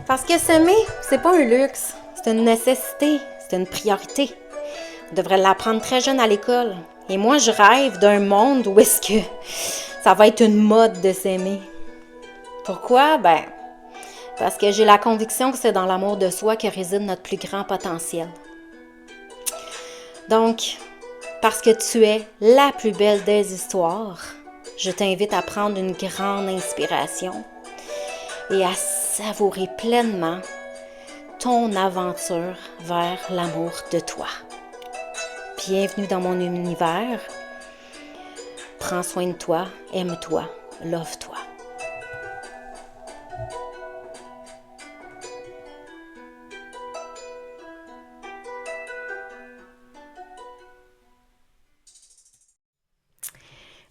Parce que s'aimer, c'est pas un luxe, c'est une nécessité, c'est une priorité. On devrait l'apprendre très jeune à l'école. Et moi, je rêve d'un monde où est-ce que ça va être une mode de s'aimer. Pourquoi? Parce que j'ai la conviction que c'est dans l'amour de soi que réside notre plus grand potentiel. Donc, parce que tu es la plus belle des histoires, je t'invite à prendre une grande inspiration et à savourer pleinement ton aventure vers l'amour de toi. Bienvenue dans mon univers. Prends soin de toi, aime-toi, love-toi.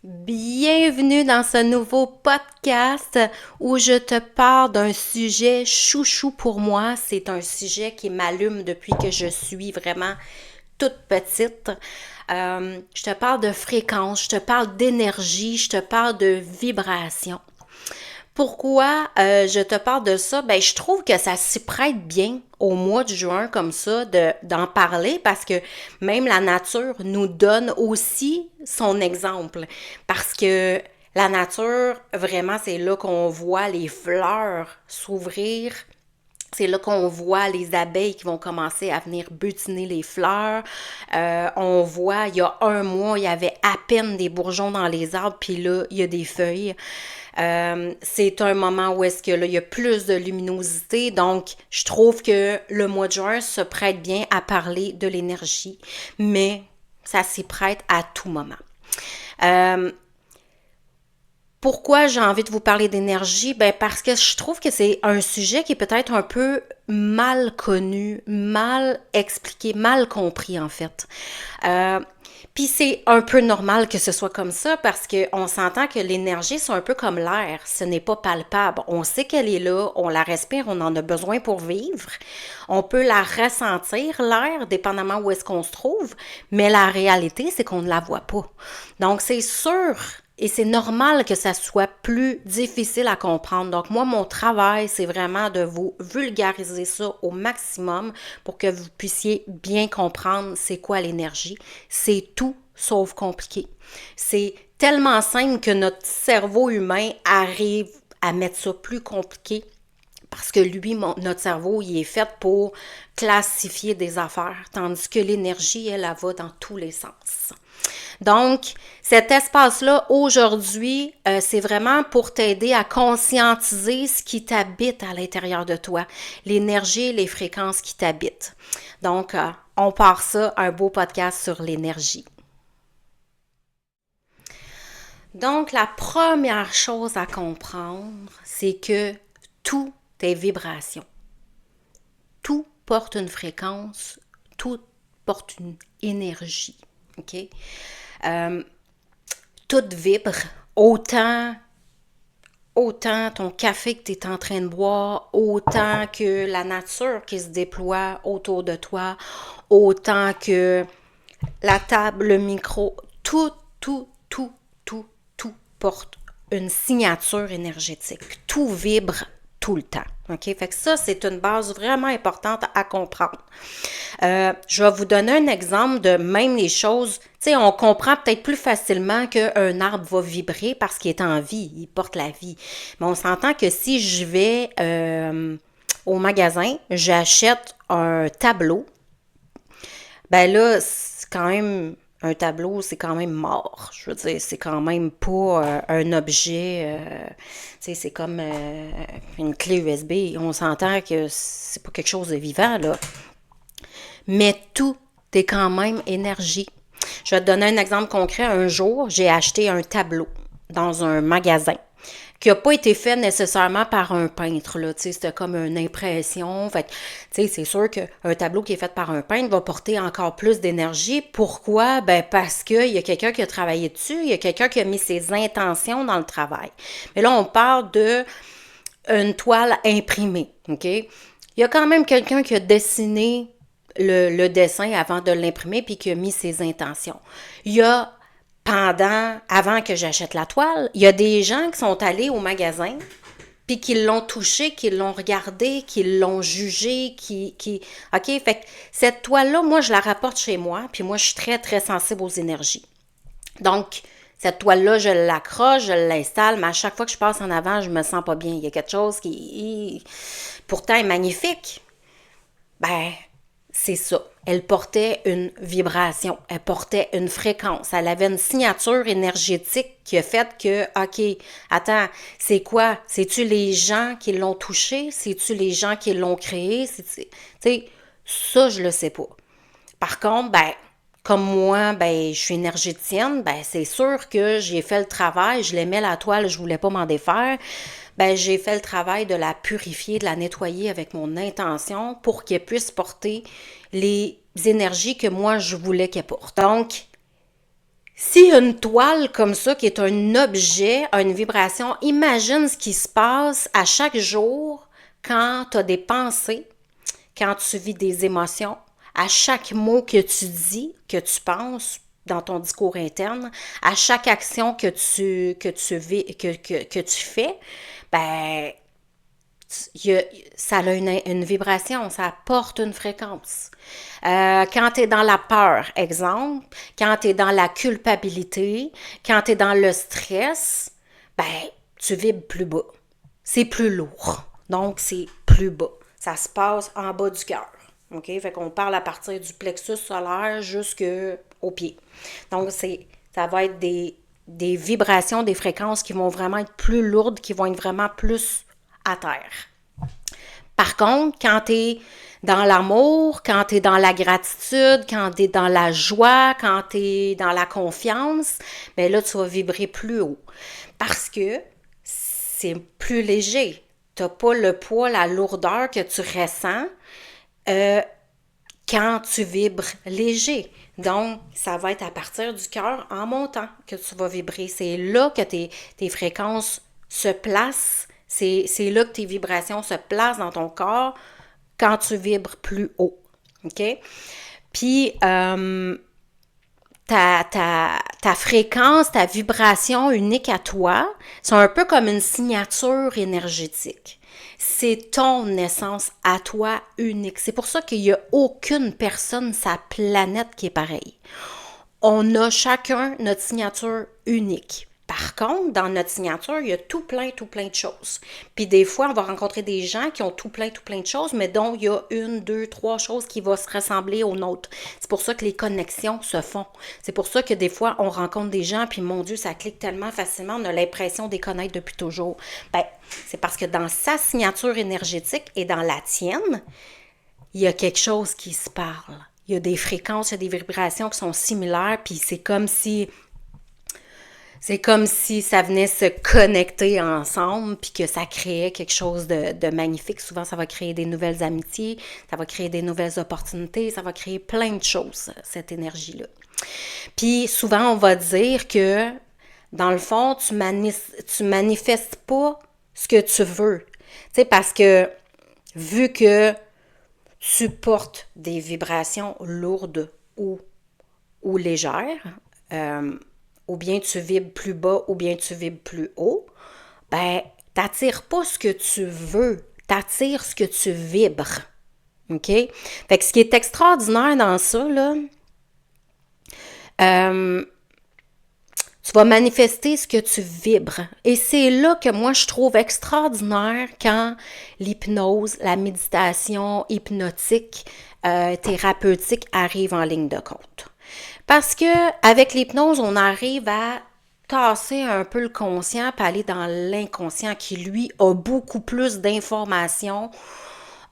Bienvenue dans ce nouveau podcast où je te parle d'un sujet chouchou pour moi. C'est un sujet qui m'allume depuis que je suis vraiment toute petite. Je te parle de fréquence, je te parle d'énergie, je te parle de vibration. Pourquoi je te parle de ça? Je trouve que ça s'y prête bien au mois de juin comme ça d'en parler parce que même la nature nous donne aussi son exemple. Parce que la nature, vraiment, c'est là qu'on voit les fleurs s'ouvrir. C'est là qu'on voit les abeilles qui vont commencer à venir butiner les fleurs. On voit, il y a un mois, il y avait à peine des bourgeons dans les arbres, puis là, il y a des feuilles. C'est un moment où est-ce que là, il y a plus de luminosité. Donc, je trouve que le mois de juin se prête bien à parler de l'énergie, mais ça s'y prête à tout moment. Pourquoi j'ai envie de vous parler d'énergie? Parce que je trouve que c'est un sujet qui est peut-être un peu mal connu, mal expliqué, mal compris en fait. Puis c'est un peu normal que ce soit comme ça parce qu'on s'entend que l'énergie, c'est un peu comme l'air. Ce n'est pas palpable. On sait qu'elle est là, on la respire, on en a besoin pour vivre. On peut la ressentir, l'air, dépendamment où est-ce qu'on se trouve, mais la réalité, c'est qu'on ne la voit pas. Donc c'est sûr. Et c'est normal que ça soit plus difficile à comprendre. Donc, moi, mon travail, c'est vraiment de vous vulgariser ça au maximum pour que vous puissiez bien comprendre c'est quoi l'énergie. C'est tout sauf compliqué. C'est tellement simple que notre cerveau humain arrive à mettre ça plus compliqué parce que lui, notre cerveau, il est fait pour classifier des affaires, tandis que l'énergie, elle va dans tous les sens. Donc, cet espace-là, aujourd'hui, c'est vraiment pour t'aider à conscientiser ce qui t'habite à l'intérieur de toi, l'énergie et les fréquences qui t'habitent. Donc, on part ça, un beau podcast sur l'énergie. Donc, la première chose à comprendre, c'est que tout est vibration. Tout porte une fréquence, tout porte une énergie. OK? Tout vibre, autant ton café que tu es en train de boire, autant que la nature qui se déploie autour de toi, autant que la table, le micro, tout porte une signature énergétique. Tout vibre tout le temps. OK? Fait que ça, c'est une base vraiment importante à comprendre. Je vais vous donner un exemple de même les choses. Tu sais, on comprend peut-être plus facilement qu'un arbre va vibrer parce qu'il est en vie, il porte la vie. Mais on s'entend que si je vais au magasin, j'achète un tableau, là, c'est quand même... Un tableau, c'est quand même mort. Je veux dire, c'est quand même pas un objet. Tu sais, c'est comme une clé USB. On s'entend que c'est pas quelque chose de vivant, là. Mais tout est quand même énergie. Je vais te donner un exemple concret. Un jour, j'ai acheté un tableau dans un magasin qui n'a pas été fait nécessairement par un peintre, là, tu sais, c'était comme une impression, fait tu sais, c'est sûr qu'un tableau qui est fait par un peintre va porter encore plus d'énergie. Pourquoi? Parce qu'il y a quelqu'un qui a travaillé dessus, il y a quelqu'un qui a mis ses intentions dans le travail. Mais là, on parle de une toile imprimée, OK? Il y a quand même quelqu'un qui a dessiné le dessin avant de l'imprimer puis qui a mis ses intentions. Il y a avant que j'achète la toile, il y a des gens qui sont allés au magasin puis qu'ils l'ont touché, qu'ils l'ont regardé, qu'ils l'ont jugé, OK? Fait que cette toile-là, moi, je la rapporte chez moi, puis moi, je suis très, très sensible aux énergies. Donc, cette toile-là, je l'accroche, je l'installe, mais à chaque fois que je passe en avant, je me sens pas bien. Il y a quelque chose qui, pourtant, est magnifique. Ben, c'est ça. Elle portait une vibration, elle portait une fréquence, elle avait une signature énergétique qui a fait que, OK, attends, c'est quoi? C'est-tu les gens qui l'ont touché? C'est-tu les gens qui l'ont créé? Tu sais, ça, je le sais pas. Par contre, ben, comme moi, ben, je suis énergéticienne, ben, c'est sûr que j'ai fait le travail, je l'aimais la toile, je voulais pas m'en défaire. Ben, j'ai fait le travail de la purifier, de la nettoyer avec mon intention pour qu'elle puisse porter les énergies que moi je voulais qu'elle porte. Donc, si une toile comme ça, qui est un objet, a une vibration, imagine ce qui se passe à chaque jour quand tu as des pensées, quand tu vis des émotions, à chaque mot que tu dis, que tu penses dans ton discours interne, à chaque action que tu fais, ben, ça a une vibration, ça porte une fréquence. Quand tu es dans la peur, exemple, quand tu es dans la culpabilité, quand tu es dans le stress, ben, tu vibres plus bas. C'est plus lourd. Donc, c'est plus bas. Ça se passe en bas du cœur. OK? Fait qu'on parle à partir du plexus solaire jusqu'au pied. Donc, ça va être des vibrations, des fréquences qui vont vraiment être plus lourdes, qui vont être vraiment plus à terre. Par contre, quand tu es dans l'amour, quand tu es dans la gratitude, quand tu es dans la joie, quand tu es dans la confiance, bien là, tu vas vibrer plus haut. Parce que c'est plus léger. Tu n'as pas le poids, la lourdeur que tu ressens quand tu vibres léger. Donc, ça va être à partir du cœur en montant que tu vas vibrer. C'est là que tes fréquences se placent. C'est là que tes vibrations se placent dans ton corps quand tu vibres plus haut. OK? Puis, ta fréquence, ta vibration unique à toi, c'est un peu comme une signature énergétique. C'est ton essence à toi unique. C'est pour ça qu'il n'y a aucune personne sur la planète qui est pareille. On a chacun notre signature unique. Par contre, dans notre signature, il y a tout plein de choses. Puis des fois, on va rencontrer des gens qui ont tout plein de choses, mais dont il y a une, deux, trois choses qui vont se ressembler aux nôtres. C'est pour ça que les connexions se font. C'est pour ça que des fois, on rencontre des gens, puis mon Dieu, ça clique tellement facilement, on a l'impression de les connaître depuis toujours. Ben, c'est parce que dans sa signature énergétique et dans la tienne, il y a quelque chose qui se parle. Il y a des fréquences, il y a des vibrations qui sont similaires, puis c'est comme si ça venait se connecter ensemble puis que ça créait quelque chose de magnifique. Souvent, ça va créer des nouvelles amitiés, ça va créer des nouvelles opportunités, ça va créer plein de choses, cette énergie-là. Puis souvent, on va dire que, dans le fond, tu manifestes pas ce que tu veux. Tu sais, parce que, vu que tu portes des vibrations lourdes ou légères, ou bien tu vibres plus bas, ou bien tu vibres plus haut, ben, t'attires pas ce que tu veux, t'attires ce que tu vibres. OK? Fait que ce qui est extraordinaire dans ça, là, tu vas manifester ce que tu vibres. Et c'est là que moi, je trouve extraordinaire quand l'hypnose, la méditation hypnotique, thérapeutique arrive en ligne de compte. Parce que avec l'hypnose, on arrive à tasser un peu le conscient puis aller dans l'inconscient qui, lui, a beaucoup plus d'informations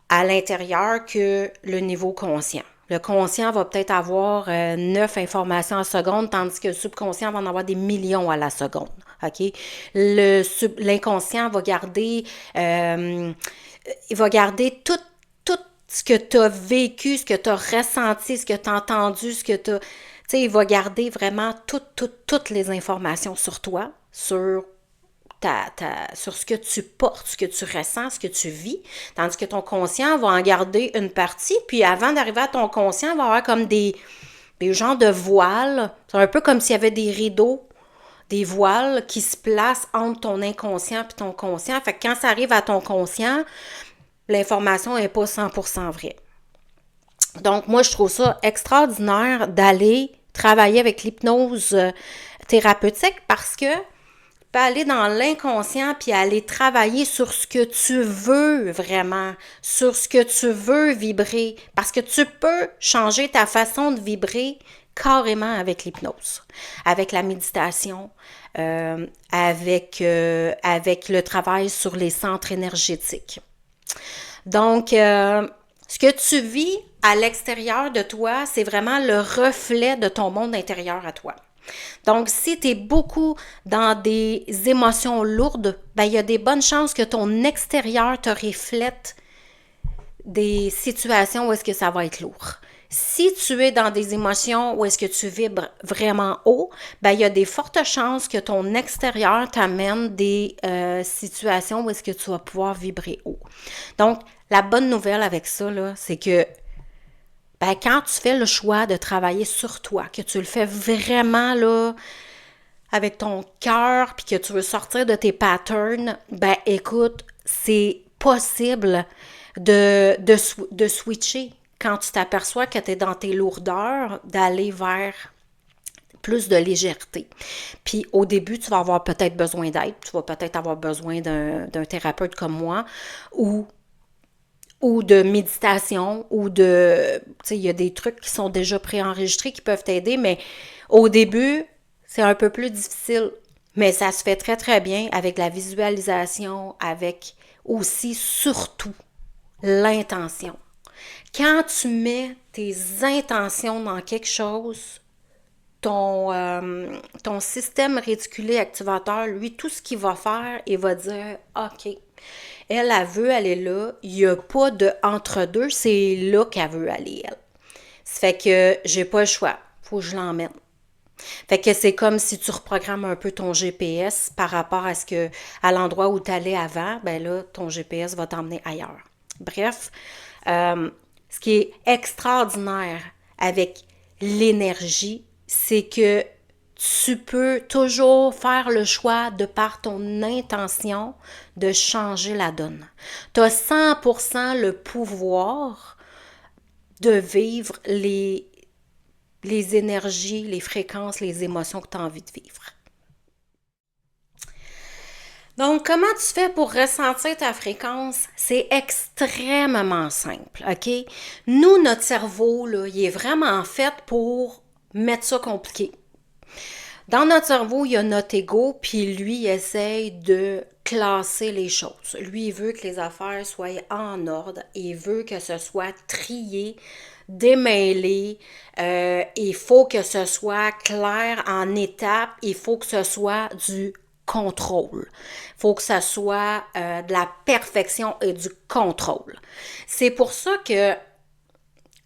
à l'intérieur que le niveau conscient. Le conscient va peut-être avoir 9 informations à la seconde, tandis que le subconscient va en avoir des millions à la seconde. OK? L'inconscient va garder, il va garder tout ce que tu as vécu, ce que tu as ressenti, ce que tu as entendu, ce que tu as... Tu sais, il va garder vraiment toutes les informations sur toi, sur ce que tu portes, ce que tu ressens, ce que tu vis, tandis que ton conscient va en garder une partie, puis avant d'arriver à ton conscient, il va y avoir comme des genres de voiles, c'est un peu comme s'il y avait des rideaux des voiles qui se placent entre ton inconscient et ton conscient. Fait que quand ça arrive à ton conscient, l'information n'est pas 100% vraie. Donc, moi, je trouve ça extraordinaire d'aller travailler avec l'hypnose thérapeutique parce que tu peux aller dans l'inconscient puis aller travailler sur ce que tu veux vraiment, sur ce que tu veux vibrer. Parce que tu peux changer ta façon de vibrer carrément avec l'hypnose, avec la méditation, avec le travail sur les centres énergétiques. Donc, ce que tu vis à l'extérieur de toi, c'est vraiment le reflet de ton monde intérieur à toi. Donc, si tu es beaucoup dans des émotions lourdes, ben, il y a des bonnes chances que ton extérieur te reflète des situations où est-ce que ça va être lourd. Si tu es dans des émotions où est-ce que tu vibres vraiment haut, ben, il y a des fortes chances que ton extérieur t'amène des situations où est-ce que tu vas pouvoir vibrer haut. Donc, la bonne nouvelle avec ça, là, c'est que ben, quand tu fais le choix de travailler sur toi, que tu le fais vraiment là, avec ton cœur, puis que tu veux sortir de tes patterns, ben écoute, c'est possible de switcher quand tu t'aperçois que tu es dans tes lourdeurs, d'aller vers plus de légèreté. Puis au début, tu vas avoir peut-être besoin d'aide, tu vas peut-être avoir besoin d'un thérapeute comme moi ou de méditation ou de, tu sais, il y a des trucs qui sont déjà préenregistrés qui peuvent t'aider, mais au début, c'est un peu plus difficile. Mais ça se fait très, très bien avec la visualisation, avec aussi, surtout, l'intention. Quand tu mets tes intentions dans quelque chose, ton système réticulé activateur, lui, tout ce qu'il va faire, il va dire « OK, elle veut aller là, il n'y a pas de entre-deux, c'est là qu'elle veut aller, elle. » Ça fait que j'ai pas le choix, faut que je l'emmène. Fait que c'est comme si tu reprogrammes un peu ton GPS par rapport à l'endroit où tu allais avant, ben là, ton GPS va t'emmener ailleurs. Bref, ce qui est extraordinaire avec l'énergie, c'est que tu peux toujours faire le choix de par ton intention de changer la donne. Tu as 100% le pouvoir de vivre les énergies, les fréquences, les émotions que tu as envie de vivre. Donc, comment tu fais pour ressentir ta fréquence? C'est extrêmement simple, OK? Nous, notre cerveau, là, il est vraiment fait pour mettre ça compliqué. Dans notre cerveau, il y a notre ego, puis lui, il essaye de classer les choses. Lui, il veut que les affaires soient en ordre, il veut que ce soit trié, démêlé, il faut que ce soit clair en étapes, il faut que ce soit du contrôle. Il faut que ça soit de la perfection et du contrôle. C'est pour ça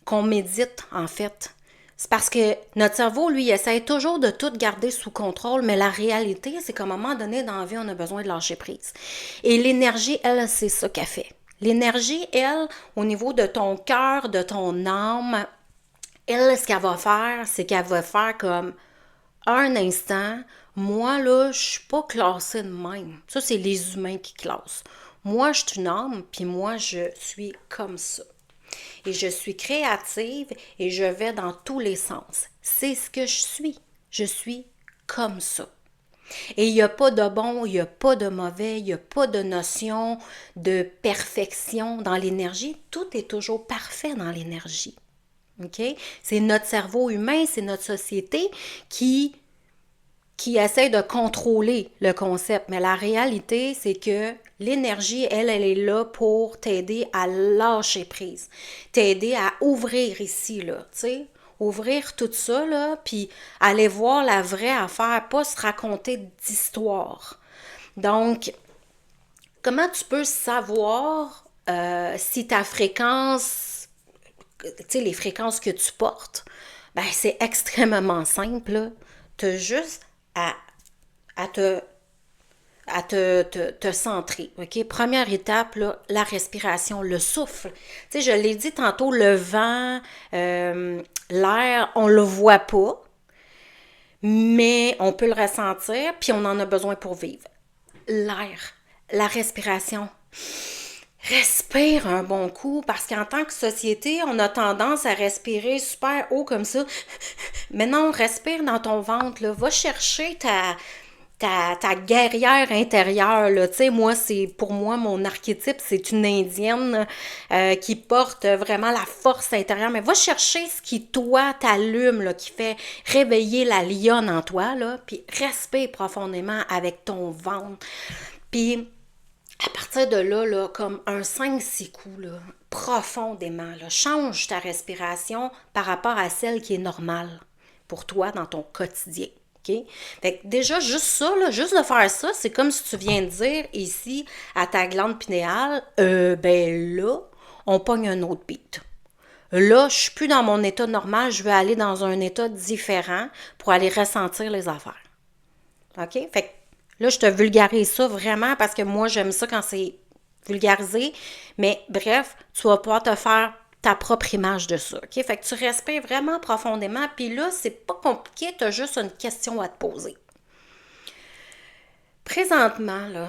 qu'on médite, en fait. C'est parce que notre cerveau, lui, il essaie toujours de tout garder sous contrôle, mais la réalité, c'est qu'à un moment donné dans la vie, on a besoin de lâcher prise. Et l'énergie, elle, c'est ça qu'elle fait. L'énergie, elle, au niveau de ton cœur, de ton âme, elle, ce qu'elle va faire, c'est qu'elle va faire comme un instant, moi, là, je suis pas classée de même. Ça, c'est les humains qui classent. Moi, je suis une âme, puis moi, je suis comme ça. Et je suis créative et je vais dans tous les sens. C'est ce que je suis. Je suis comme ça. Et il n'y a pas de bon, il n'y a pas de mauvais, il n'y a pas de notion de perfection dans l'énergie. Tout est toujours parfait dans l'énergie. OK? C'est notre cerveau humain, c'est notre société qui essaie de contrôler le concept. Mais la réalité, c'est que l'énergie, elle est là pour t'aider à lâcher prise, t'aider à ouvrir ici, là, tu sais, ouvrir tout ça, là, puis aller voir la vraie affaire, pas se raconter d'histoire. Donc, comment tu peux savoir si ta fréquence, tu sais, les fréquences que tu portes, ben c'est extrêmement simple, là. Tu as juste à te centrer. OK? Première étape, là, la respiration, le souffle. Tu sais, je l'ai dit tantôt, le vent, l'air, on le voit pas. mais on peut le ressentir, puis on en a besoin pour vivre. L'air, la respiration. Respire un bon coup, parce qu'en tant que société, on a tendance à respirer super haut comme ça. Mais non, respire dans ton ventre, là. Va chercher ta guerrière intérieure, là. Tu sais, pour moi, mon archétype, c'est une indienne qui porte vraiment la force intérieure. Mais va chercher ce qui, toi, t'allume, là, qui fait réveiller la lionne en toi, là. Puis respire profondément avec ton ventre. Puis à partir de là, là, comme un 5-6 coups, là, profondément, là, change ta respiration par rapport à celle qui est normale pour toi dans ton quotidien. OK? Fait que déjà, juste ça, là, juste de faire ça, c'est comme si tu viens de dire ici à ta glande pinéale, ben là, on pogne un autre beat. Là, je suis plus dans mon état normal, je vais aller dans un état différent pour aller ressentir les affaires. OK? Fait que là, je te vulgarise ça vraiment parce que moi, j'aime ça quand c'est vulgarisé. Mais bref, tu vas pouvoir te faire ta propre image de ça. OK? Fait que tu respires vraiment profondément. Puis là, c'est pas compliqué, tu as juste une question à te poser. Présentement, là,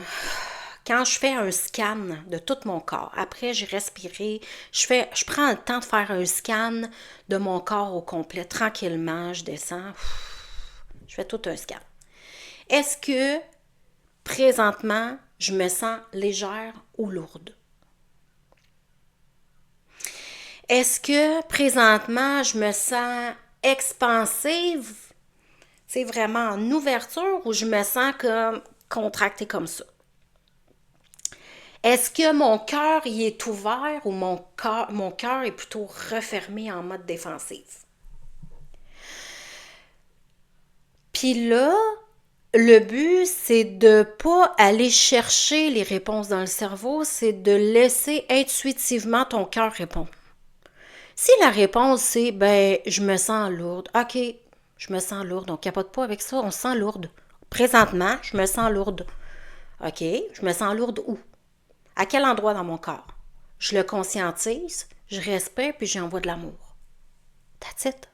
quand je fais un scan de tout mon corps, après j'ai respiré, je prends le temps de faire un scan de mon corps au complet, tranquillement, je descends, je fais tout un scan. Est-ce que présentement, je me sens légère ou lourde? Est-ce que présentement, je me sens expansive, c'est vraiment en ouverture, ou je me sens comme contractée comme ça? Est-ce que mon cœur y est ouvert ou mon cœur est plutôt refermé en mode défensif? Puis là, le but, c'est de pas aller chercher les réponses dans le cerveau, c'est de laisser intuitivement ton cœur répondre. Si la réponse c'est ben je me sens lourde, ok, je me sens lourde, on capote pas avec ça, on se sent lourde. Présentement, je me sens lourde. Ok, je me sens lourde où? À quel endroit dans mon corps? Je le conscientise, je respire puis j'envoie de l'amour. That's it.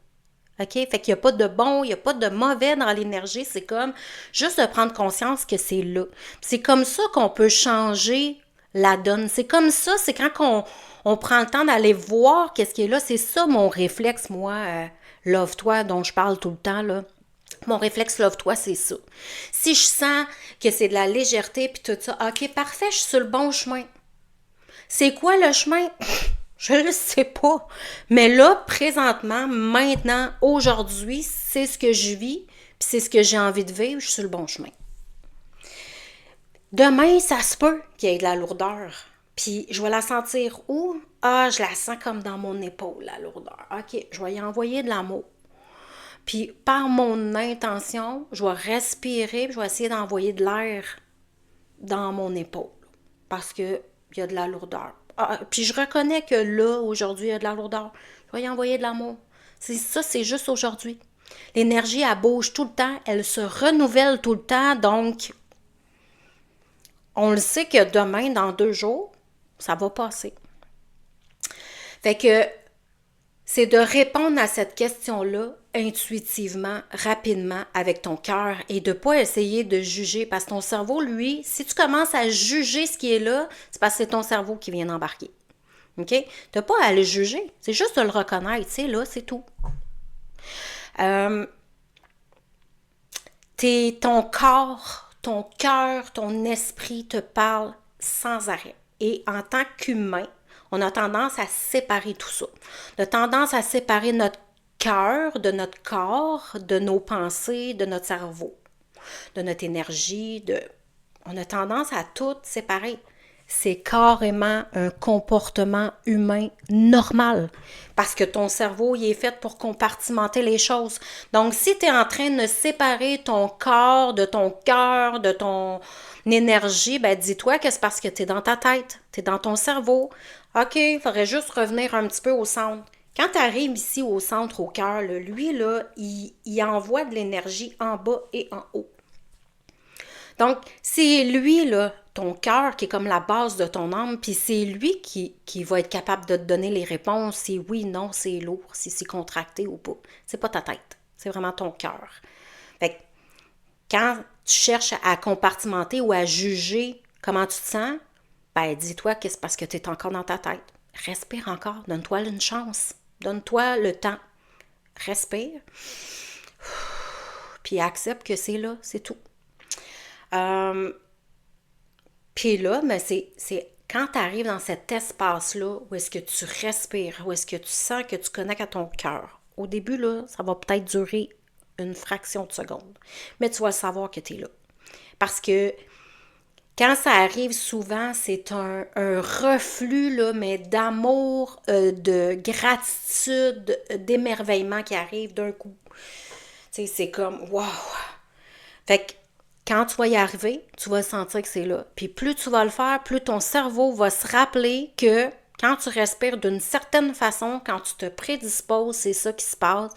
OK? Fait qu'il n'y a pas de bon, il n'y a pas de mauvais dans l'énergie. C'est comme juste de prendre conscience que c'est là. C'est comme ça qu'on peut changer la donne. C'est comme ça, c'est quand on prend le temps d'aller voir qu'est-ce qui est là. C'est ça mon réflexe, moi, love-toi, dont je parle tout le temps, là. Mon réflexe love-toi, c'est ça. Si je sens que c'est de la légèreté puis tout ça, OK, parfait, je suis sur le bon chemin. C'est quoi le chemin? Je ne le sais pas. Mais là, présentement, maintenant, aujourd'hui, c'est ce que je vis, puis c'est ce que j'ai envie de vivre, je suis sur le bon chemin. Demain, ça se peut qu'il y ait de la lourdeur. Puis, je vais la sentir où? Ah, je la sens comme dans mon épaule, la lourdeur. OK, je vais y envoyer de l'amour. Puis, par mon intention, je vais respirer, puis je vais essayer d'envoyer de l'air dans mon épaule. Parce qu'il y a de la lourdeur. Ah, puis je reconnais que là, aujourd'hui, il y a de la lourdeur. Je vais y envoyer de l'amour. C'est juste aujourd'hui. L'énergie, elle bouge tout le temps, elle se renouvelle tout le temps, donc on le sait que demain, dans 2 jours, ça va passer. Fait que c'est de répondre à cette question-là intuitivement, rapidement, avec ton cœur et de ne pas essayer de juger. Parce que ton cerveau, lui, si tu commences à juger ce qui est là, c'est parce que c'est ton cerveau qui vient d'embarquer. OK? Tu n'as pas à le juger. C'est juste de le reconnaître. C'est là, c'est tout. Ton corps, ton cœur, ton esprit te parle sans arrêt. Et en tant qu'humain, on a tendance à séparer tout ça. On a tendance à séparer notre cœur de notre corps, de nos pensées, de notre cerveau, de notre énergie. On a tendance à tout séparer. C'est carrément un comportement humain normal parce que ton cerveau il est fait pour compartimenter les choses. Donc, si tu es en train de séparer ton corps de ton cœur, de ton énergie, ben dis-toi que c'est parce que tu es dans ta tête, tu es dans ton cerveau. OK, il faudrait juste revenir un petit peu au centre. Quand tu arrives ici au centre, au cœur, là, lui, là, il envoie de l'énergie en bas et en haut. Donc, c'est lui, là, ton cœur, qui est comme la base de ton âme, puis c'est lui qui va être capable de te donner les réponses, si oui, non, c'est lourd, si c'est contracté ou pas. C'est pas ta tête, c'est vraiment ton cœur. quand tu cherches à compartimenter ou à juger comment tu te sens, ben dis-toi que c'est parce que tu es encore dans ta tête. Respire encore, donne-toi une chance, donne-toi le temps. Respire, puis accepte que c'est là, c'est tout. Puis là, ben c'est quand tu arrives dans cet espace-là, où est-ce que tu respires, où est-ce que tu sens que tu connectes à ton cœur. Au début, là, ça va peut-être durer une fraction de seconde, mais tu vas savoir que tu es là. Parce que quand ça arrive souvent, c'est un reflux, là, mais d'amour, de gratitude, d'émerveillement qui arrive d'un coup. Tu sais, c'est comme, wow! Fait que quand tu vas y arriver, tu vas sentir que c'est là. Puis plus tu vas le faire, plus ton cerveau va se rappeler que quand tu respires d'une certaine façon, quand tu te prédisposes, c'est ça qui se passe,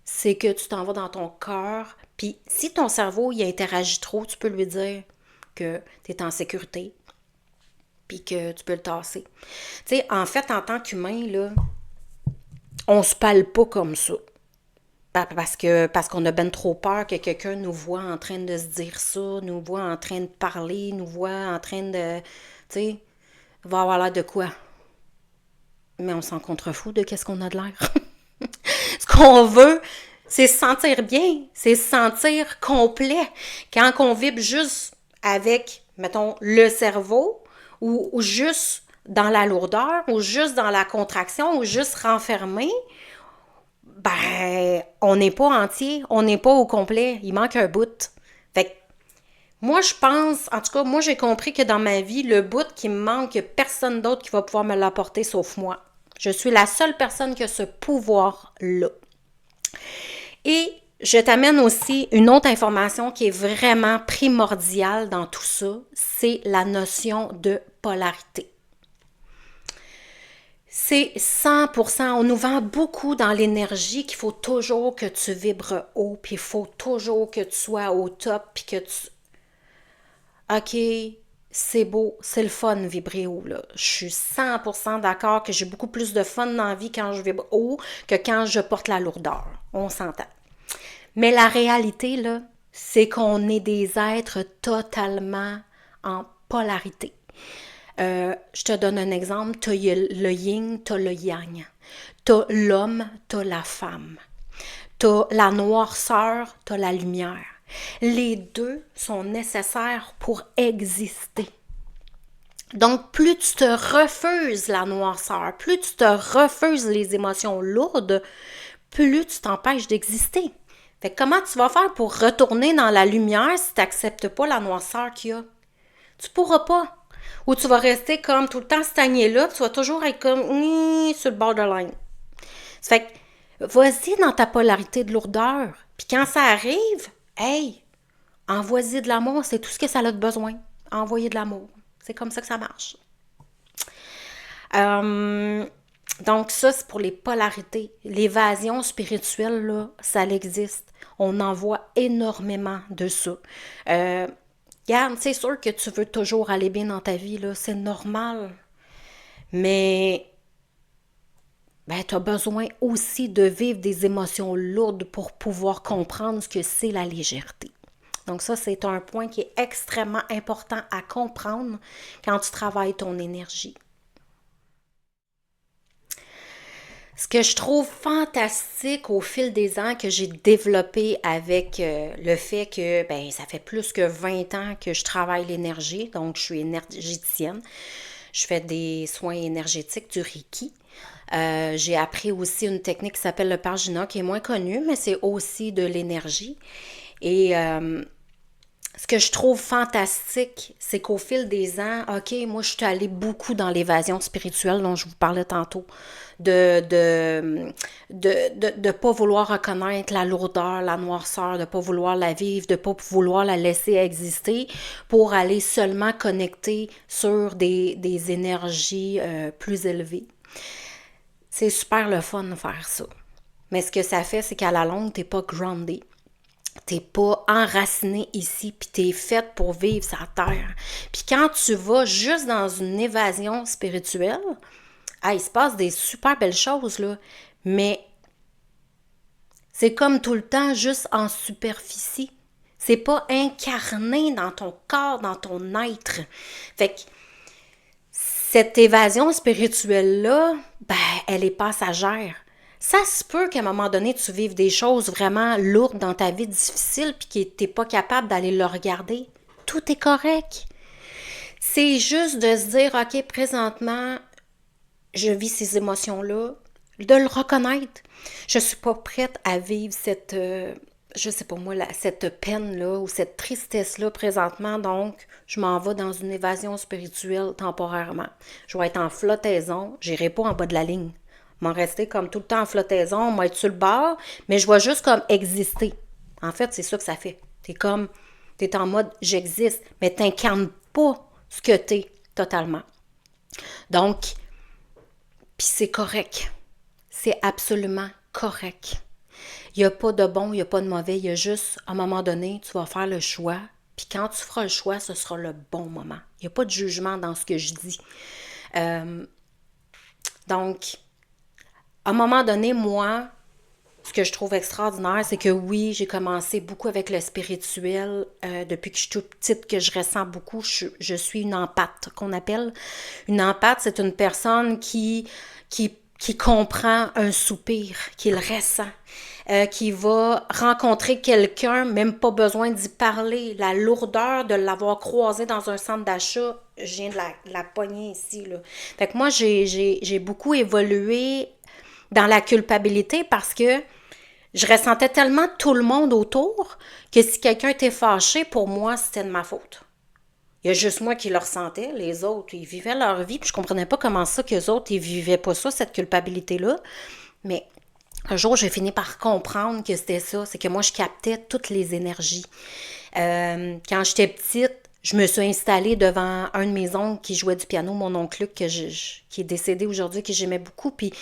c'est que tu t'en vas dans ton cœur. Puis si ton cerveau il interagit trop, tu peux lui dire que tu es en sécurité, puis que tu peux le tasser. Tu sais, en fait, en tant qu'humain, là, on se parle pas comme ça. Parce qu'on a ben trop peur que quelqu'un nous voit en train de se dire ça, nous voit en train de parler, nous voit en train de... Tu sais, va avoir l'air de quoi? Mais on s'en contrefout de qu'est-ce qu'on a de l'air. Ce qu'on veut, c'est se sentir bien, c'est se sentir complet. Quand on vibre juste avec, mettons, le cerveau, ou juste dans la lourdeur, ou juste dans la contraction, ou juste renfermé, ben, on n'est pas entier, on n'est pas au complet, il manque un bout. Fait que, moi, je pense, en tout cas, moi, j'ai compris que dans ma vie, le bout qui me manque, il n'y a personne d'autre qui va pouvoir me l'apporter sauf moi. Je suis la seule personne qui a ce pouvoir-là. Et je t'amène aussi une autre information qui est vraiment primordiale dans tout ça, c'est la notion de polarité. C'est 100%. On nous vend beaucoup dans l'énergie qu'il faut toujours que tu vibres haut, puis il faut toujours que tu sois au top, puis que tu... OK, c'est beau, c'est le fun vibrer haut, là. Je suis 100% d'accord que j'ai beaucoup plus de fun dans la vie quand je vibre haut que quand je porte la lourdeur. On s'entend. Mais la réalité, là, c'est qu'on est des êtres totalement en polarité. Je te donne un exemple. Tu as le yin, tu as le yang. Tu as l'homme, tu as la femme. Tu as la noirceur, tu as la lumière. Les deux sont nécessaires pour exister. Donc, plus tu te refuses la noirceur, plus tu te refuses les émotions lourdes, plus tu t'empêches d'exister. Fait que comment tu vas faire pour retourner dans la lumière si tu n'acceptes pas la noirceur qu'il y a? Tu pourras pas. Ou tu vas rester comme tout le temps stagné là, puis tu vas toujours être comme sur le borderline. Ça fait que vas-y dans ta polarité de lourdeur. Puis quand ça arrive, hey, envoie-y de l'amour, c'est tout ce que ça a besoin. Envoyer de l'amour. C'est comme ça que ça marche. Donc ça, c'est pour les polarités. L'évasion spirituelle, là, ça existe. On en voit énormément de ça. Regarde, c'est sûr que tu veux toujours aller bien dans ta vie, là, c'est normal. Mais ben, tu as besoin aussi de vivre des émotions lourdes pour pouvoir comprendre ce que c'est la légèreté. Donc ça, c'est un point qui est extrêmement important à comprendre quand tu travailles ton énergie. Ce que je trouve fantastique au fil des ans que j'ai développé avec le fait que ben ça fait plus que 20 ans que je travaille l'énergie, donc je suis énergéticienne. Je fais des soins énergétiques du Reiki. J'ai appris aussi une technique qui s'appelle le Parjuna, qui est moins connue, mais c'est aussi de l'énergie. Et ce que je trouve fantastique, c'est qu'au fil des ans, OK, moi, je suis allée beaucoup dans l'évasion spirituelle dont je vous parlais tantôt, de pas vouloir reconnaître la lourdeur, la noirceur, de pas vouloir la vivre, de pas vouloir la laisser exister pour aller seulement connecter sur des énergies plus élevées. C'est super le fun de faire ça. Mais ce que ça fait, c'est qu'à la longue, t'es pas groundé. T'es pas enraciné ici, puis t'es faite pour vivre sa terre. Puis quand tu vas juste dans une évasion spirituelle, il se passe des super belles choses, là, mais c'est comme tout le temps juste en superficie. C'est pas incarné dans ton corps, dans ton être. Fait que cette évasion spirituelle-là, ben, elle est passagère. Ça se peut qu'à un moment donné, tu vives des choses vraiment lourdes dans ta vie, difficiles, puis que tu n'es pas capable d'aller le regarder. Tout est correct. C'est juste de se dire, OK, présentement, je vis ces émotions-là, de le reconnaître. Je ne suis pas prête à vivre cette, je sais pas moi, cette peine-là ou cette tristesse-là présentement, donc je m'en vais dans une évasion spirituelle temporairement. Je vais être en flottaison, j'irai pas en bas de la ligne. M'en rester comme tout le temps en flottaison, moi être sur le bord, mais je vais juste comme exister. En fait, c'est ça que ça fait. T'es en mode j'existe, mais t'incarnes pas ce que t'es totalement. Donc, puis c'est correct. C'est absolument correct. Il n'y a pas de bon, il n'y a pas de mauvais. Il y a juste, à un moment donné, tu vas faire le choix. Puis quand tu feras le choix, ce sera le bon moment. Il n'y a pas de jugement dans ce que je dis. Donc, à un moment donné, moi, ce que je trouve extraordinaire, c'est que oui, j'ai commencé beaucoup avec le spirituel depuis que je suis toute petite, que je ressens beaucoup. Je suis une empathe, qu'on appelle. Une empathe, c'est une personne qui comprend un soupir, qui le ressent, qui va rencontrer quelqu'un, même pas besoin d'y parler. La lourdeur de l'avoir croisé dans un centre d'achat, je viens de la pogner ici, là. Fait que moi, j'ai beaucoup évolué dans la culpabilité parce que je ressentais tellement tout le monde autour que si quelqu'un était fâché, pour moi, c'était de ma faute. Il y a juste moi qui le ressentais. Les autres, ils vivaient leur vie. Puis je comprenais pas comment ça qu'eux autres, ils vivaient pas ça, cette culpabilité-là. Mais un jour, j'ai fini par comprendre que c'était ça. C'est que moi, je captais toutes les énergies. Quand j'étais petite, je me suis installée devant un de mes oncles qui jouait du piano, mon oncle Luc, qui est décédé aujourd'hui, que j'aimais beaucoup. Puis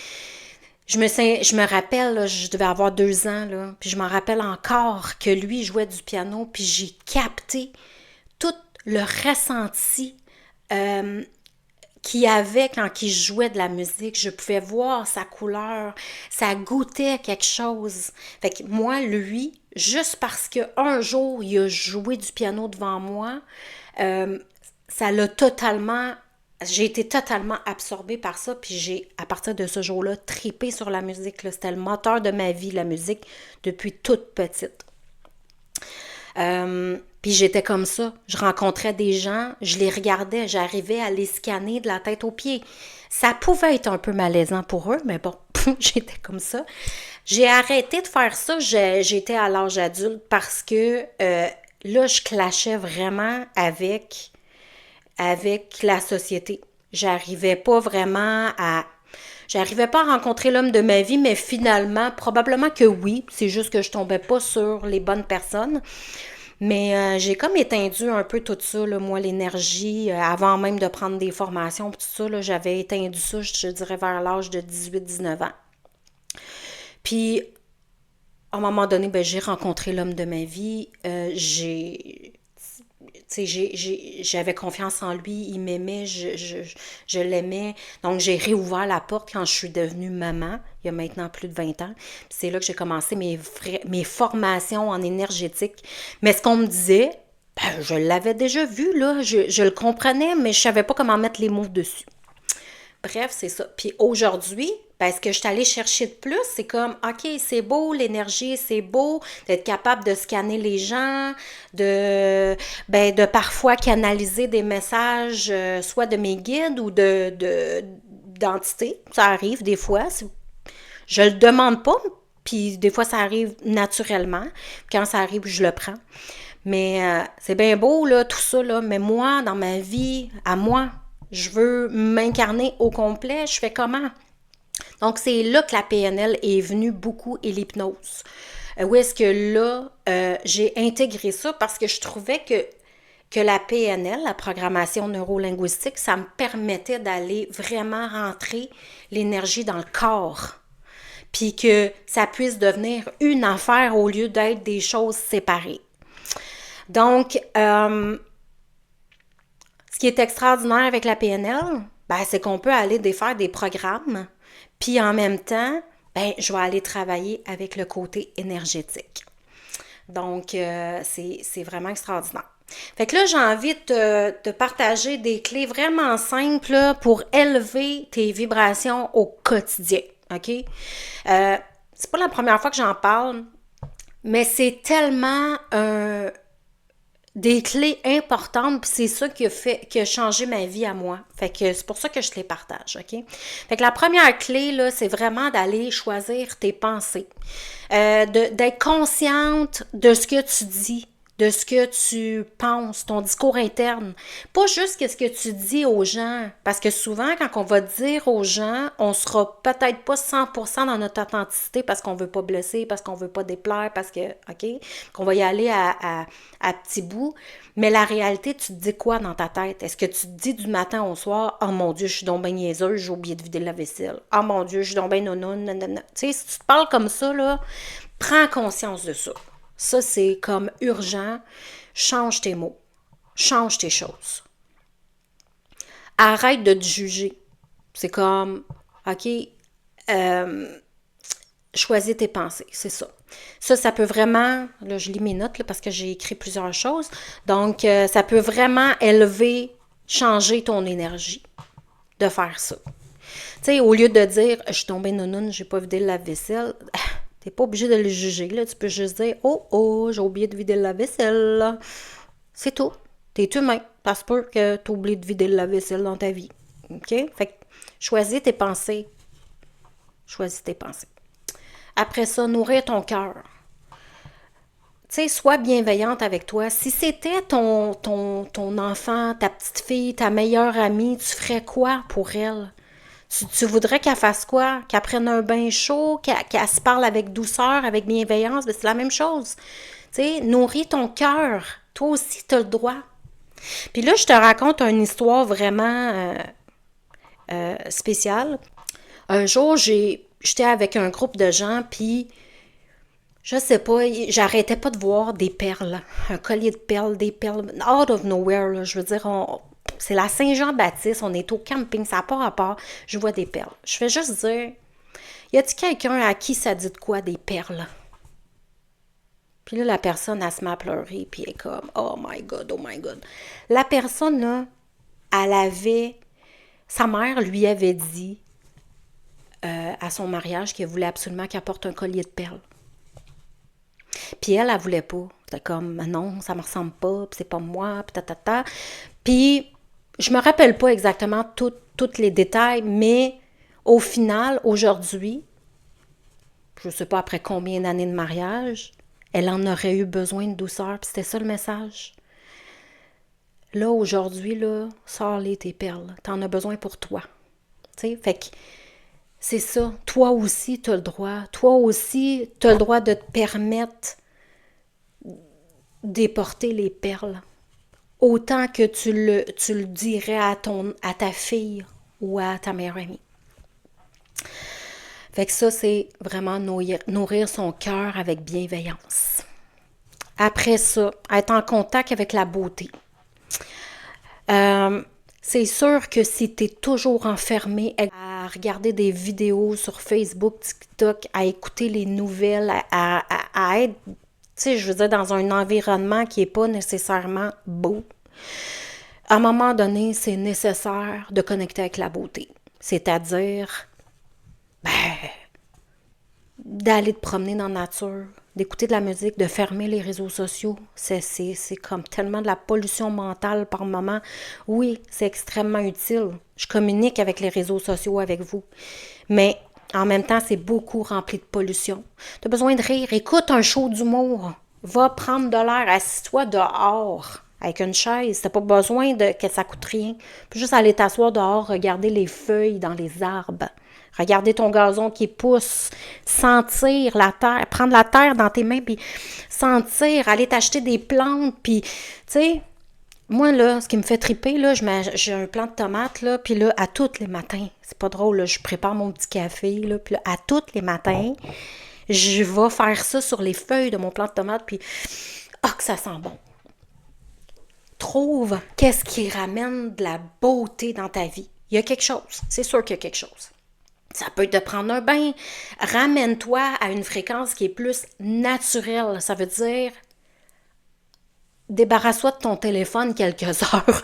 je me rappelle, là, je devais avoir 2 ans, là, puis je m'en rappelle encore que lui jouait du piano, puis j'ai capté tout le ressenti qu'il avait quand il jouait de la musique. Je pouvais voir sa couleur, ça goûtait quelque chose. Fait que moi, lui, juste parce qu'un jour, il a joué du piano devant moi, ça l'a totalement... J'ai été totalement absorbée par ça, puis j'ai, à partir de ce jour-là, tripé sur la musique, là. C'était le moteur de ma vie, la musique, depuis toute petite. Puis j'étais comme ça. Je rencontrais des gens, je les regardais, j'arrivais à les scanner de la tête aux pieds. Ça pouvait être un peu malaisant pour eux, mais bon, j'étais comme ça. J'ai arrêté de faire ça, j'étais à l'âge adulte parce que là, je clashais vraiment avec la société. J'arrivais pas à rencontrer l'homme de ma vie, mais finalement, probablement que oui. C'est juste que je tombais pas sur les bonnes personnes. Mais j'ai comme éteindu un peu tout ça, là, moi, l'énergie, avant même de prendre des formations, tout ça, là, j'avais éteindu ça, je dirais, vers l'âge de 18-19 ans. Puis, à un moment donné, ben, j'ai rencontré l'homme de ma vie. J'avais confiance en lui, il m'aimait, je l'aimais. Donc, j'ai réouvert la porte quand je suis devenue maman, il y a maintenant plus de 20 ans. Puis c'est là que j'ai commencé mes formations en énergétique. Mais ce qu'on me disait, ben, je l'avais déjà vu, là, je le comprenais, mais je savais pas comment mettre les mots dessus. Bref, c'est ça. Puis aujourd'hui, ben, ce que je suis allée chercher de plus, c'est comme, OK, c'est beau, l'énergie, c'est beau, d'être capable de scanner les gens, de parfois canaliser des messages, soit de mes guides ou d'entités. Ça arrive des fois. Je le demande pas, puis des fois, ça arrive naturellement. Quand ça arrive, je le prends. Mais c'est bien beau, là, tout ça, là. Mais moi, dans ma vie, à moi, je veux m'incarner au complet. Je fais comment? Donc, c'est là que la PNL est venue beaucoup et l'hypnose. Où est-ce que là, j'ai intégré ça parce que je trouvais que la PNL, la programmation neurolinguistique, ça me permettait d'aller vraiment rentrer l'énergie dans le corps. Puis que ça puisse devenir une affaire au lieu d'être des choses séparées. Donc, ce qui est extraordinaire avec la PNL, ben, c'est qu'on peut aller défaire des programmes, puis en même temps, ben, je vais aller travailler avec le côté énergétique. Donc, c'est vraiment extraordinaire. Fait que là, j'ai envie de te partager des clés vraiment simples là, pour élever tes vibrations au quotidien. OK? C'est pas la première fois que j'en parle, mais c'est tellement des clés importantes, puis c'est ça qui a changé ma vie à moi. Fait que c'est pour ça que je te les partage, OK? Fait que la première clé, là, c'est vraiment d'aller choisir tes pensées. D'être consciente de ce que tu dis, de ce que tu penses, ton discours interne. Pas juste ce que tu dis aux gens, parce que souvent, quand on va dire aux gens, on sera peut-être pas 100% dans notre authenticité parce qu'on veut pas blesser, parce qu'on veut pas déplaire, parce que, OK, qu'on va y aller à petits bouts. Mais la réalité, tu te dis quoi dans ta tête? Est-ce que tu te dis du matin au soir, oh mon Dieu, je suis donc bien niaiseuse, j'ai oublié de vider la vaisselle. Oh mon Dieu, je suis donc bien nounoun, nanana. Tu sais, si tu te parles comme ça, là, prends conscience de ça. Ça, c'est comme urgent. Change tes mots. Change tes choses. Arrête de te juger. C'est comme, OK, choisis tes pensées, c'est ça. Ça peut vraiment, là je lis mes notes là, parce que j'ai écrit plusieurs choses, donc ça peut vraiment élever, changer ton énergie de faire ça. Tu sais, au lieu de dire, je suis tombée nounoune, j'ai pas vidé le lave-vaisselle, t'es pas obligé de le juger, là. Tu peux juste dire, oh, j'ai oublié de vider le lave-vaisselle. C'est tout. T'es humain. Ça se peut que t'oublies de vider le lave-vaisselle dans ta vie. OK? Fait que choisis tes pensées. Choisis tes pensées. Après ça, nourrir ton cœur. Tu sais, sois bienveillante avec toi. Si c'était ton enfant, ta petite fille, ta meilleure amie, tu ferais quoi pour elle? Tu voudrais qu'elle fasse quoi? Qu'elle prenne un bain chaud, qu'elle se parle avec douceur, avec bienveillance? Ben, c'est la même chose. Tu sais, nourris ton cœur. Toi aussi, tu as le droit. Puis là, je te raconte une histoire vraiment spéciale. Un jour, j'étais avec un groupe de gens, puis je sais pas, j'arrêtais pas de voir des perles, un collier de perles, des perles, out of nowhere, là, je veux dire, c'est la Saint-Jean-Baptiste, on est au camping, ça n'a pas rapport, je vois des perles. Je fais juste dire, y a-t-il quelqu'un à qui ça dit de quoi, des perles? Puis là, la personne, elle se met à pleurer, puis elle est comme, oh my God, oh my God. La personne, là, sa mère lui avait dit à son mariage qu'elle voulait absolument qu'elle porte un collier de perles. Puis elle voulait pas. C'était comme, non, ça me ressemble pas, puis c'est pas moi, puis ta. Puis, je me rappelle pas exactement tous les détails, mais au final, aujourd'hui, je sais pas après combien d'années de mariage, elle en aurait eu besoin de douceur, puis c'était ça le message. Là, aujourd'hui, là, sors-les tes perles. T'en as besoin pour toi. Tu sais, fait que c'est ça. Toi aussi, t'as le droit. Toi aussi, t'as le droit de te permettre d'éporter les perles. Autant que tu le dirais à ta fille ou à ta meilleure amie. Fait que ça, c'est vraiment nourrir son cœur avec bienveillance. Après ça, être en contact avec la beauté. C'est sûr que si tu es toujours enfermé à regarder des vidéos sur Facebook, TikTok, à écouter les nouvelles, à être, tu sais, je veux dire, dans un environnement qui n'est pas nécessairement beau, à un moment donné, c'est nécessaire de connecter avec la beauté. C'est-à-dire, d'aller te promener dans la nature, d'écouter de la musique, de fermer les réseaux sociaux. C'est comme tellement de la pollution mentale par moment. Oui, c'est extrêmement utile. Je communique avec les réseaux sociaux avec vous. Mais en même temps, c'est beaucoup rempli de pollution. Tu as besoin de rire. Écoute un show d'humour. Va prendre de l'air. Assis-toi dehors avec une chaise. T'as pas besoin que ça coûte rien. Tu peux juste aller t'asseoir dehors, regarder les feuilles dans les arbres. Regarder ton gazon qui pousse, sentir la terre, prendre la terre dans tes mains, puis sentir, aller t'acheter des plantes, puis, tu sais, moi, là, ce qui me fait triper, là, j'ai un plant de tomates, là, puis là, à tous les matins, c'est pas drôle, là, je prépare mon petit café, là, puis là, à tous les matins, je vais faire ça sur les feuilles de mon plant de tomates, puis, que ça sent bon. Trouve qu'est-ce qui ramène de la beauté dans ta vie. Il y a quelque chose, c'est sûr qu'il y a quelque chose. Ça peut te prendre un bain. Ramène-toi à une fréquence qui est plus naturelle. Ça veut dire débarrasse-toi de ton téléphone quelques heures.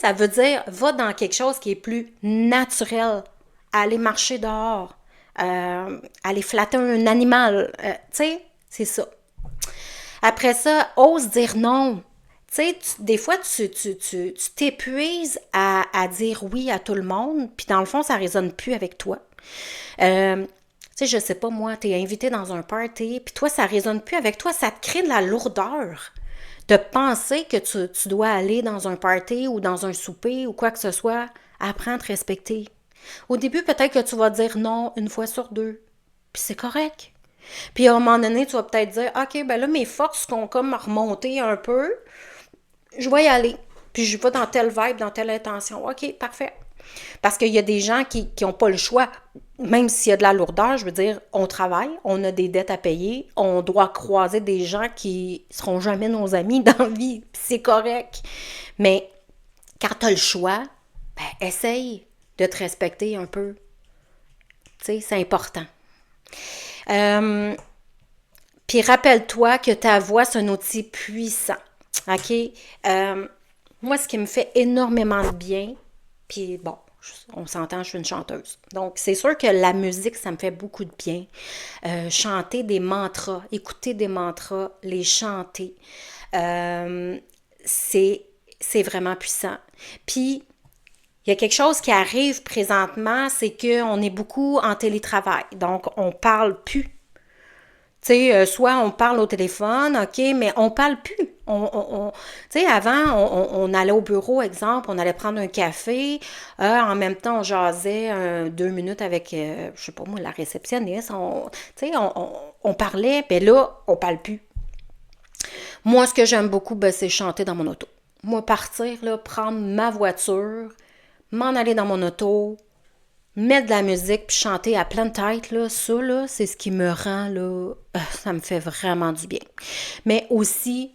Ça veut dire va dans quelque chose qui est plus naturel. Aller marcher dehors. Aller flatter un animal. C'est ça. Après ça, ose dire non. Tu sais, des fois, tu t'épuises à dire oui à tout le monde, puis dans le fond, ça ne résonne plus avec toi. Tu sais, je sais pas, moi, tu es invité dans un party, puis toi, ça ne résonne plus avec toi, ça te crée de la lourdeur de penser que tu dois aller dans un party ou dans un souper ou quoi que ce soit. Apprends à te respecter. Au début, peut-être que tu vas dire non une fois sur deux, puis c'est correct. Puis à un moment donné, tu vas peut-être dire, OK, ben là, mes forces sont comme remontées un peu, je vais y aller. Puis je vais dans telle vibe, dans telle intention. OK, parfait. Parce qu'il y a des gens qui n'ont pas le choix. Même s'il y a de la lourdeur, je veux dire, on travaille, on a des dettes à payer, on doit croiser des gens qui seront jamais nos amis dans la vie. Puis c'est correct. Mais quand tu as le choix, ben essaye de te respecter un peu. Tu sais, c'est important. Puis rappelle-toi que ta voix, c'est un outil puissant. OK? Moi, ce qui me fait énormément de bien, puis bon, on s'entend, je suis une chanteuse. Donc, c'est sûr que la musique, ça me fait beaucoup de bien. Chanter des mantras, écouter des mantras, les chanter, c'est vraiment puissant. Puis, il y a quelque chose qui arrive présentement, c'est qu'on est beaucoup en télétravail. Donc, on parle plus. Tu sais, soit on parle au téléphone, OK, mais on parle plus. Tu sais, avant, on allait au bureau, exemple, on allait prendre un café, en même temps, on jasait 2 minutes avec, je sais pas moi, la réceptionniste. Tu sais, on parlait, puis là, on parle plus. Moi, ce que j'aime beaucoup, ben, c'est chanter dans mon auto. Moi, partir, là, prendre ma voiture, m'en aller dans mon auto, mettre de la musique puis chanter à pleine tête, là, ça, là, c'est ce qui me rend, là, ça me fait vraiment du bien. Mais aussi,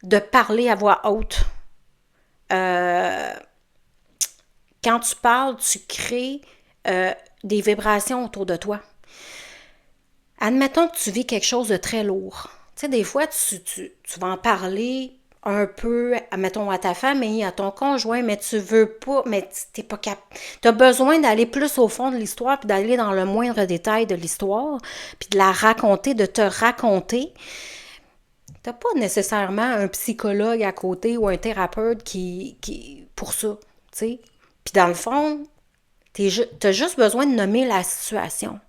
de parler à voix haute. Quand tu parles, tu crées des vibrations autour de toi. Admettons que tu vis quelque chose de très lourd. Tu sais, des fois, tu vas en parler un peu, mettons, à ta famille, à ton conjoint, mais tu veux pas, mais t'es pas capable. Tu as besoin d'aller plus au fond de l'histoire, puis d'aller dans le moindre détail de l'histoire, puis de la raconter, de te raconter. T'as pas nécessairement un psychologue à côté ou un thérapeute qui pour ça, tu sais. Puis dans le fond, t'as juste besoin de nommer la situation.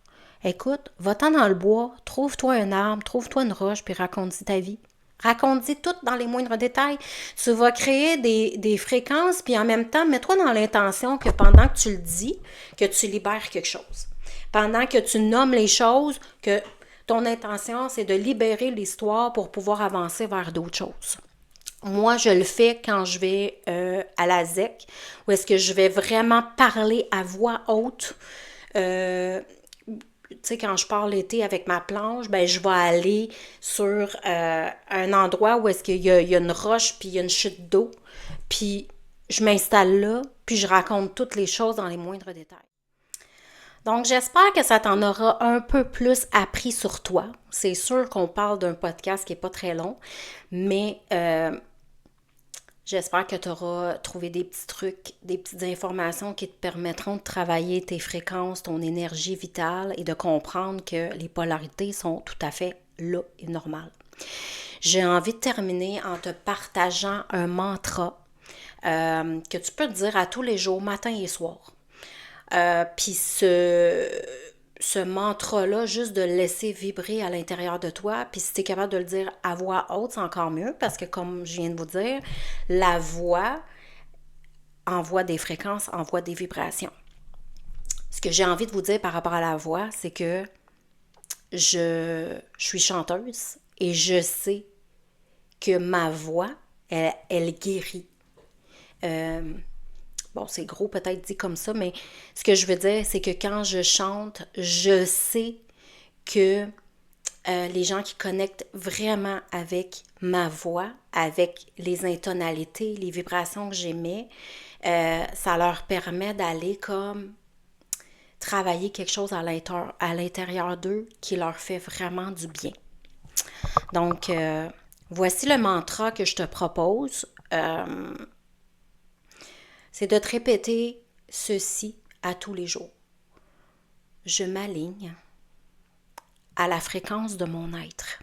Écoute, va-t'en dans le bois, trouve-toi un arbre, trouve-toi une roche, puis raconte-y ta vie. Raconte-y tout dans les moindres détails. Tu vas créer des fréquences, puis en même temps, mets-toi dans l'intention que pendant que tu le dis, que tu libères quelque chose. Pendant que tu nommes les choses, que ton intention, c'est de libérer l'histoire pour pouvoir avancer vers d'autres choses. Moi, je le fais quand je vais à la ZEC, où est-ce que je vais vraiment parler à voix haute. Tu sais, quand je pars l'été avec ma planche, ben je vais aller sur un endroit où est-ce qu'il y a une roche, puis il y a une chute d'eau. Puis je m'installe là, puis je raconte toutes les choses dans les moindres détails. Donc, j'espère que ça t'en aura un peu plus appris sur toi. C'est sûr qu'on parle d'un podcast qui n'est pas très long, mais j'espère que tu auras trouvé des petits trucs, des petites informations qui te permettront de travailler tes fréquences, ton énergie vitale et de comprendre que les polarités sont tout à fait là et normales. J'ai envie de terminer en te partageant un mantra que tu peux te dire à tous les jours, matin et soir. Puis ce mantra-là, juste de le laisser vibrer à l'intérieur de toi. Puis si tu es capable de le dire à voix haute, c'est encore mieux parce que comme je viens de vous dire, la voix envoie des fréquences, envoie des vibrations. Ce que j'ai envie de vous dire par rapport à la voix, c'est que je suis chanteuse et je sais que ma voix, elle guérit. Bon, c'est gros peut-être dit comme ça, mais ce que je veux dire, c'est que quand je chante, je sais que les gens qui connectent vraiment avec ma voix, avec les intonalités, les vibrations que j'émets, ça leur permet d'aller comme, travailler quelque chose à l'intérieur d'eux qui leur fait vraiment du bien. Donc, voici le mantra que je te propose. C'est de te répéter ceci à tous les jours. Je m'aligne à la fréquence de mon être.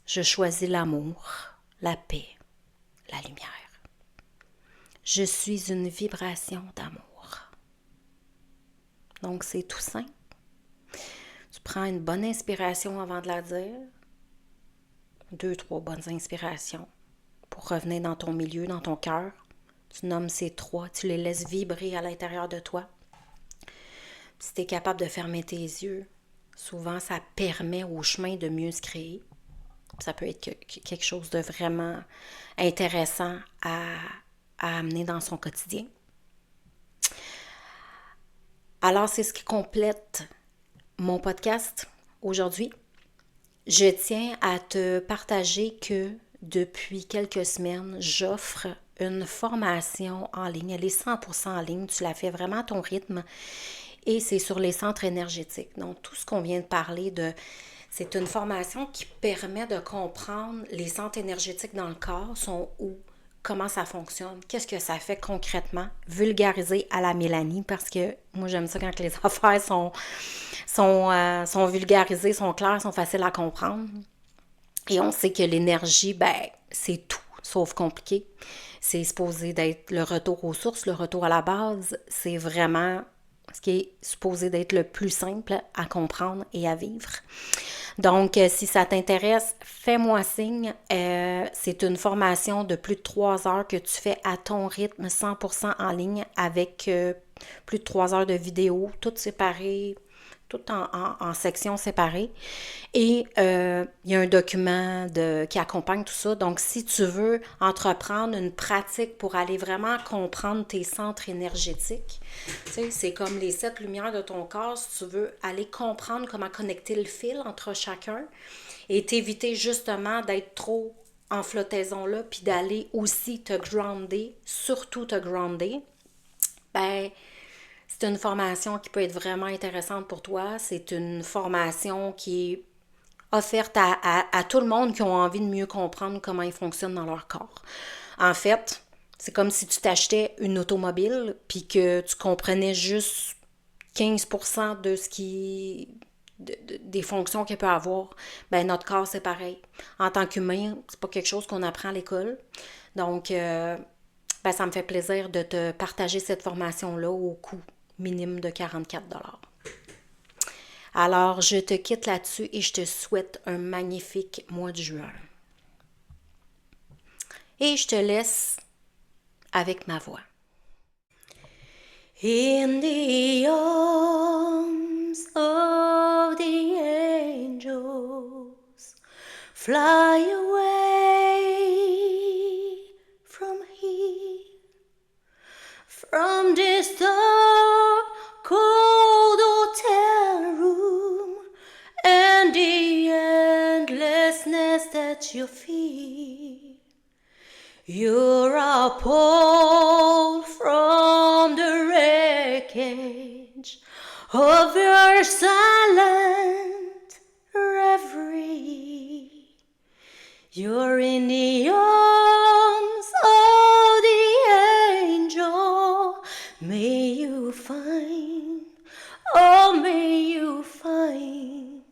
Je choisis l'amour, la paix, la lumière. Je suis une vibration d'amour. Donc, c'est tout simple. Tu prends une bonne inspiration avant de la dire. 2-3 bonnes inspirations pour revenir dans ton milieu, dans ton cœur. Tu nommes ces 3, tu les laisses vibrer à l'intérieur de toi. Si tu es capable de fermer tes yeux, souvent ça permet au chemin de mieux se créer. Ça peut être quelque chose de vraiment intéressant à amener dans son quotidien. Alors, c'est ce qui complète mon podcast aujourd'hui. Je tiens à te partager que depuis quelques semaines, j'offre une formation en ligne. Elle est 100% en ligne. Tu la fais vraiment à ton rythme. Et c'est sur les centres énergétiques. Donc, tout ce qu'on vient de parler c'est une formation qui permet de comprendre les centres énergétiques dans le corps sont où, comment ça fonctionne, qu'est-ce que ça fait concrètement, vulgariser à la Mélanie, parce que moi, j'aime ça quand les affaires sont vulgarisées, sont claires, sont faciles à comprendre. Et on sait que l'énergie, c'est tout, sauf compliqué. C'est supposé d'être le retour aux sources, le retour à la base. C'est vraiment ce qui est supposé d'être le plus simple à comprendre et à vivre. Donc, si ça t'intéresse, fais-moi signe. C'est une formation de plus de 3 heures que tu fais à ton rythme, 100% en ligne, avec plus de 3 heures de vidéo, toutes séparées, tout en sections séparées. Et il y a un document qui accompagne tout ça. Donc, si tu veux entreprendre une pratique pour aller vraiment comprendre tes centres énergétiques, tu sais, c'est comme les 7 lumières de ton corps. Si tu veux aller comprendre comment connecter le fil entre chacun et t'éviter justement d'être trop en flottaison là, puis d'aller aussi te grounder, surtout te grounder, c'est une formation qui peut être vraiment intéressante pour toi. C'est une formation qui est offerte à tout le monde qui ont envie de mieux comprendre comment ils fonctionnent dans leur corps. En fait, c'est comme si tu t'achetais une automobile puis que tu comprenais juste 15% de ce qui des fonctions qu'elle peut avoir. Notre corps, c'est pareil. En tant qu'humain, c'est pas quelque chose qu'on apprend à l'école. Donc, ça me fait plaisir de te partager cette formation-là au coût minimum de 44 $. Alors, je te quitte là-dessus et je te souhaite un magnifique mois de juin. Et je te laisse avec ma voix. In the arms of the angels, fly away from here, from this dark, cold hotel room, and the endlessness that you feel. You're appalled from the wreckage of your silent reverie. You're in the arms of the angel. May you find, oh may you find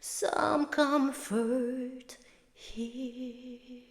some comfort here.